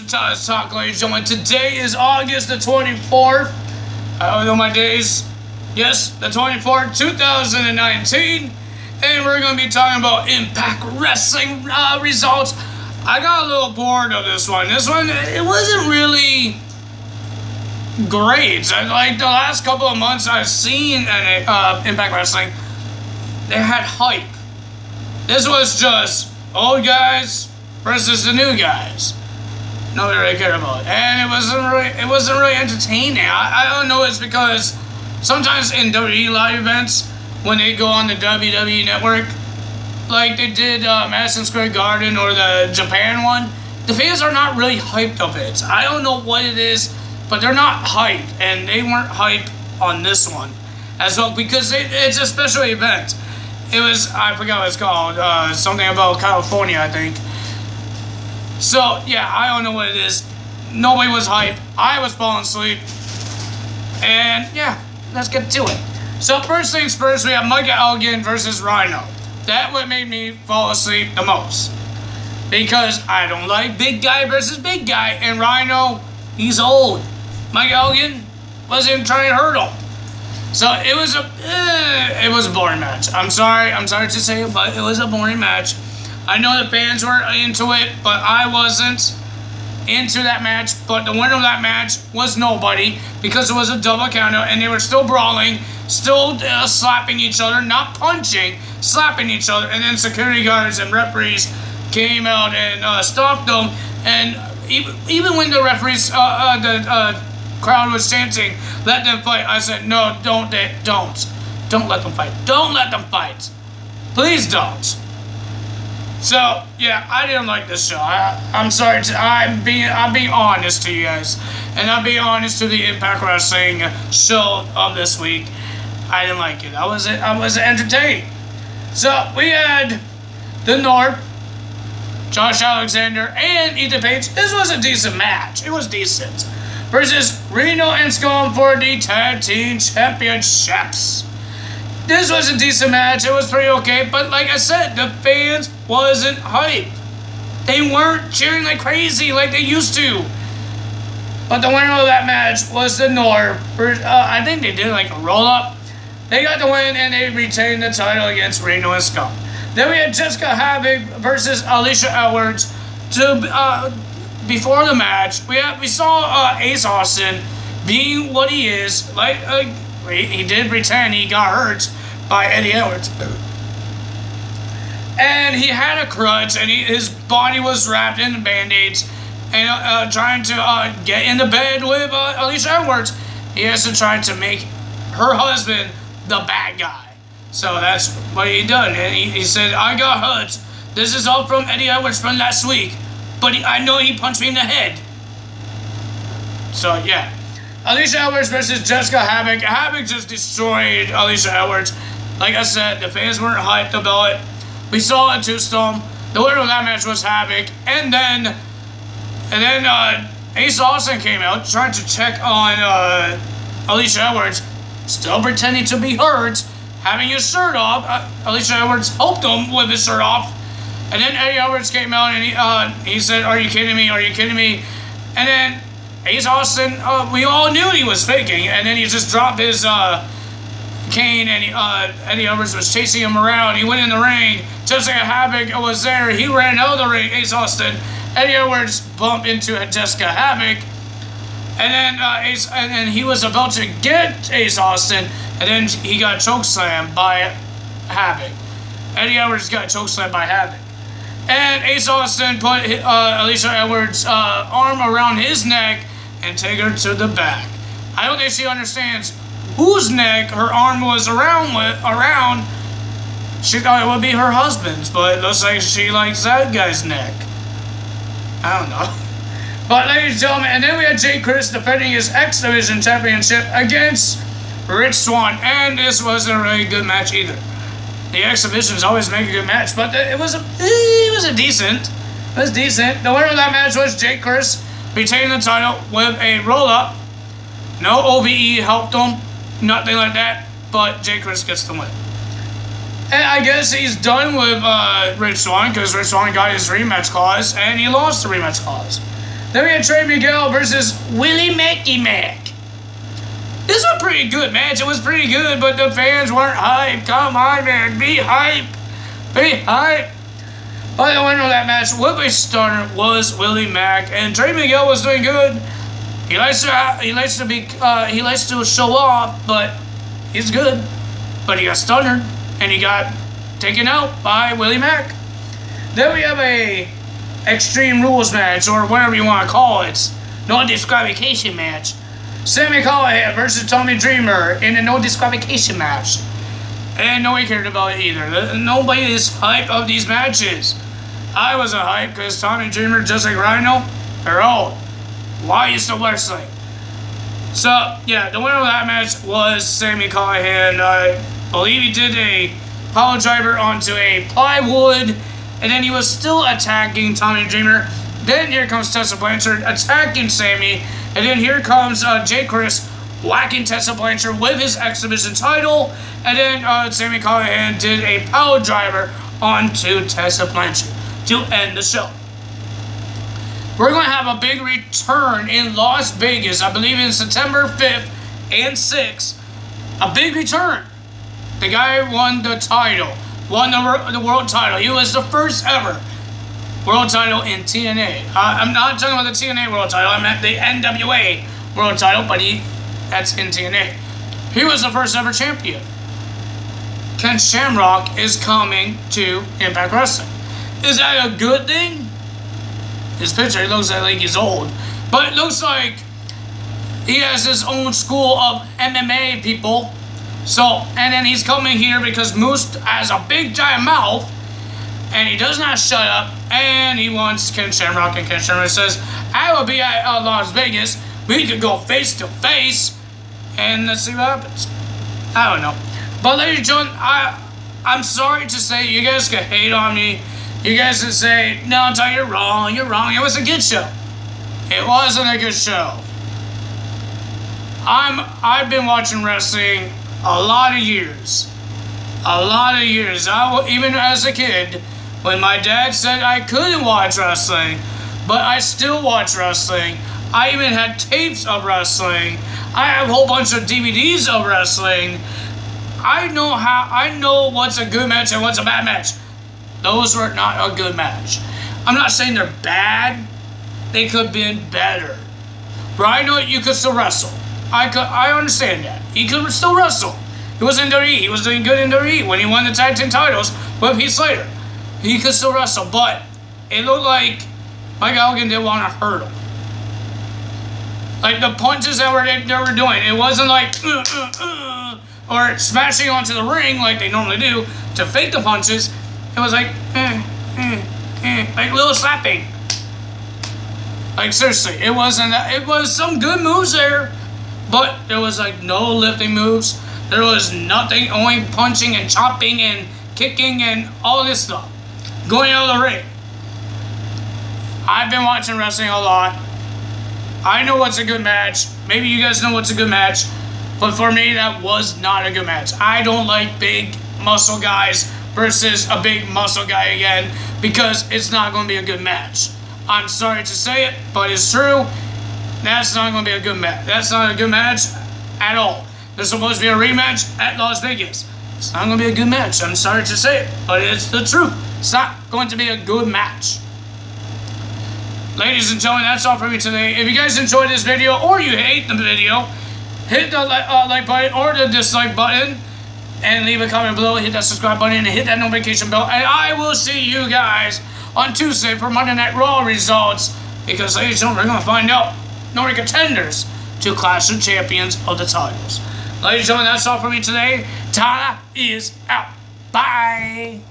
Talk, ladies and gentlemen. Today is August the 24th. I know my days. Yes, the 24th, 2019. And we're going to be talking about Impact Wrestling results. I got a little bored of this one. It wasn't really great. Like the last couple of months I've seen Impact Wrestling, they had hype. This was just old guys versus the new guys. Nobody really cared about it, and it wasn't really entertaining. I don't know. It's because sometimes in WWE live events, when they go on the WWE network, like they did Madison Square Garden or the Japan one, the fans are not really hyped of it. I don't know what it is, but they're not hyped, and they weren't hyped on this one as well because it's a special event. I forgot what it's called, something about California, I think. So, yeah, I don't know what it is. Nobody was hyped. I was falling asleep. And, yeah, let's get to it. So, first things first, we have Micah Elgin versus Rhino. That what made me fall asleep the most. Because I don't like big guy versus big guy. And Rhino, he's old. Micah Elgin wasn't trying to hurt him. So, it was a boring match. I'm sorry to say it, but it was a boring match. I know the fans were into it, but I wasn't into that match. But the winner of that match was nobody because it was a double countout and they were still brawling, still slapping each other, not punching, slapping each other. And then security guards and referees came out and stopped them. And even when the referees, the crowd was chanting, "Let them fight," I said, "No, don't let them fight. Don't let them fight. Please don't." So, yeah, I didn't like this show. I'm sorry. I'm being honest to you guys. And I'm being honest to the Impact Wrestling show of this week. I didn't like it. I wasn't entertained. So, we had the North, Josh Alexander, and Ethan Page. This was a decent match. It was decent. Versus Reno and Scum for the Tag Team Championships. This was a decent match. It was pretty okay, but like I said, the fans wasn't hyped. They weren't cheering like crazy like they used to. But the winner of that match was the North. I think they did like a roll-up. They got the win and they retained the title against Reno and Scum. Then we had Jessica Havoc versus Alicia Edwards. Before the match, we saw Ace Austin being what he is, he did pretend he got hurt by Eddie Edwards. And he had a crutch, and his body was wrapped in band-aids, and trying to get into bed with Alicia Edwards. He has to try to make her husband the bad guy. So that's what he done. And he said, "I got hurt. This is all from Eddie Edwards from last week. But I know he punched me in the head." So, yeah. Alicia Edwards versus Jessica Havoc. Havoc just destroyed Alicia Edwards. Like I said, the fans weren't hyped about it. We saw it two-stone. The winner of that match was Havoc. And then Ace Austin came out trying to check on Alicia Edwards, still pretending to be hurt, having his shirt off. Alicia Edwards helped him with his shirt off. And then Eddie Edwards came out and he said, "Are you kidding me? Are you kidding me?" And then Ace Austin, we all knew he was faking, and then he just dropped his cane, and Eddie Edwards was chasing him around. He went in the ring. Jessica Havoc was there. He ran out of the ring. Ace Austin, Eddie Edwards bumped into Jessica Havoc, and then he was about to get Ace Austin, and then he got chokeslammed by Havoc. Eddie Edwards got chokeslammed by Havoc. And Ace Austin put Alicia Edwards' arm around his neck and take her to the back. I don't think she understands whose neck her arm was around. She thought it would be her husband's, but it looks like she likes that guy's neck. I don't know. But ladies and gentlemen, and then we had Jay Chris defending his X Division Championship against Rich Swann, and this wasn't a really good match either. The exhibitions always make a good match, but it was decent. The winner of that match was Jake Chris, retaining the title with a roll-up. No OVE helped him, nothing like that, but Jake Chris gets the win. And I guess he's done with Rich Swann, because Rich Swann got his rematch clause, and he lost the rematch clause. Then we had Trey Miguel versus Willie Macky Mac. This was a pretty good match. It was pretty good, but the fans weren't hyped. Come on, man. Be hype. Be hype. But the winner of that match, Willie Stunner, was Willie Mack, and Trey Miguel was doing good. He likes to show off, but he's good. But he got stunned, and he got taken out by Willie Mack. Then we have a Extreme Rules match, or whatever you want to call it. No disqualification match. Sami Callihan versus Tommy Dreamer in a no disqualification match. And nobody cared about it either. Nobody is hype of these matches. I wasn't hype because Tommy Dreamer, just like Rhino, they're old. Why are you still wrestling? So, yeah, the winner of that match was Sami Callihan. I believe he did a power driver onto a plywood, and then he was still attacking Tommy Dreamer. Then here comes Tessa Blanchard attacking Sami, and then here comes Jay Chris whacking Tessa Blanchard with his X Division title, and then Sami Callihan did a power driver onto Tessa Blanchard to end the show. We're going to have a big return in Las Vegas, I believe in September 5th and 6th. A big return. The guy won the title, won the world title. He was the first ever world title in TNA. I'm not talking about the TNA world title, I meant the NWA world title, but that's in TNA. He was the first ever champion. Ken Shamrock is coming to Impact Wrestling. Is that a good thing? His picture looks like he's old, but it looks like he has his own school of MMA people. So, and then he's coming here because Moose has a big giant mouth, and he does not shut up, and he wants Ken Shamrock, and Ken Shamrock says, I will be at Las Vegas, we could go face to face, and let's see what happens. I don't know. But ladies and gentlemen, I'm sorry to say, you guys can hate on me. You guys can say, no, Ty, you're wrong. It was a good show. It wasn't a good show. I've been watching wrestling a lot of years. Even as a kid, when my dad said I couldn't watch wrestling, but I still watch wrestling. I even had tapes of wrestling. I have a whole bunch of DVDs of wrestling. I know what's a good match and what's a bad match. Those were not a good match. I'm not saying they're bad. They could have been better. But I know you could still wrestle. I understand that. He could still wrestle. He was in WWE. He was doing good in WWE when he won the tag team titles with Heath Slater. He could still wrestle, but it looked like Mike Elgin didn't want to hurt him. Like the punches that they were doing, it wasn't like or smashing onto the ring like they normally do to fake the punches. It was like like little slapping. Like seriously, it wasn't that. It was some good moves there, but there was like no lifting moves. There was nothing, only punching and chopping and kicking and all this stuff. Going out of the ring. I've been watching wrestling a lot. I know what's a good match. Maybe you guys know what's a good match. But for me, that was not a good match. I don't like big muscle guys versus a big muscle guy again because it's not going to be a good match. I'm sorry to say it, but it's true. That's not going to be a good match. That's not a good match at all. There's supposed to be a rematch at Las Vegas. It's not going to be a good match. I'm sorry to say it, but it's the truth. It's not going to be a good match. Ladies and gentlemen, that's all for me today. If you guys enjoyed this video or you hate the video, hit the like button or the dislike button and leave a comment below. Hit that subscribe button and hit that notification bell. And I will see you guys on Tuesday for Monday Night Raw results because, ladies and gentlemen, we're going to find out no contenders to Clash of Champions of the titles. Ladies and gentlemen, that's all for me today. Tyler is out. Bye.